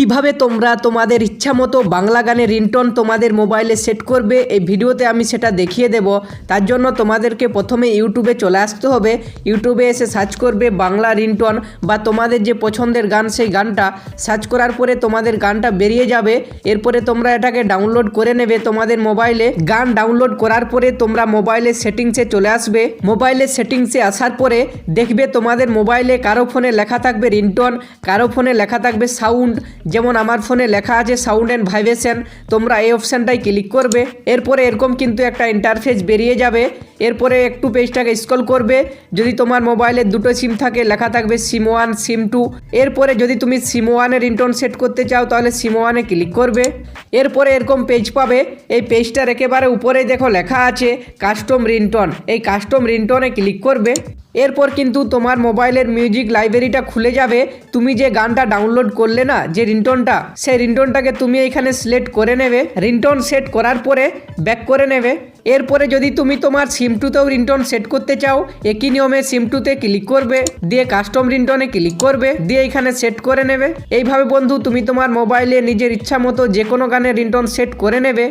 কিভাবে তোমরা তোমাদের ইচ্ছা মতো বাংলা গানের রিংটোন তোমাদের মোবাইলে সেট করবে এই ভিডিওতে আমি সেটা দেখিয়ে দেব। তার জন্য তোমাদেরকে প্রথমে ইউটিউবে চলে আসতে হবে। ইউটিউবে এসে সার্চ করবে বাংলা রিংটোন বা তোমাদের যে পছন্দের গান সেই গানটা সার্চ করার পরে তোমাদের গানটা বেরিয়ে যাবে। এরপরে তোমরা এটাকে ডাউনলোড করে নেবে তোমাদের মোবাইলে। গান ডাউনলোড করার পরে তোমরা মোবাইলের সেটিংসে চলে আসবে। মোবাইলের সেটিংসে আসার পরে দেখবে তোমাদের মোবাইলে কারো ফোনে লেখা থাকবে রিংটোন, কারো ফোনে লেখা থাকবে সাউন্ড। যেমন আমার ফোনে লেখা আছে সাউন্ড অ্যান্ড ভাইব্রেশন, তোমরা এই অপশানটাই ক্লিক করবে। এরপরে এরকম কিন্তু একটা ইন্টারফেস বেরিয়ে যাবে। এরপরে একটু পেজটাকে স্ক্রল করবে। যদি তোমার মোবাইলে দুটো সিম থাকে লেখা থাকবে সিম 1 সিম 2। এরপরে যদি তুমি সিম 1 এর রিংটোন সেট করতে চাও তাহলে সিম 1 এ ক্লিক করবে। এরপরে এরকম পেজ পাবে। এই পেজটার একেবারে উপরেই দেখো লেখা আছে কাস্টম রিংটোন, এই কাস্টম রিংটোনে ক্লিক করবে। এরপর কিন্তু তোমার মোবাইলের মিউজিক লাইব্রেরিটা খুলে যাবে। তুমি যে গানটা ডাউনলোড করলে না যে রিংটোনটা, সেই রিংটোনটাকে তুমি এখানে সিলেক্ট করে নেবে। রিংটোন সেট করার পরে ব্যাক করে নেবে। এরপরে যদি তুমি তোমার সিম 2তেও রিংটোন সেট করতে চাও একই নিয়মে সিম 2তে ক্লিক করবে, দিয়ে কাস্টম রিংটোনে ক্লিক করবে, দিয়ে এখানে সেট করে নেবে। এইভাবে বন্ধু তুমি তোমার মোবাইলে নিজের ইচ্ছা মতো যে কোনো গানের রিংটোন সেট করে নেবে।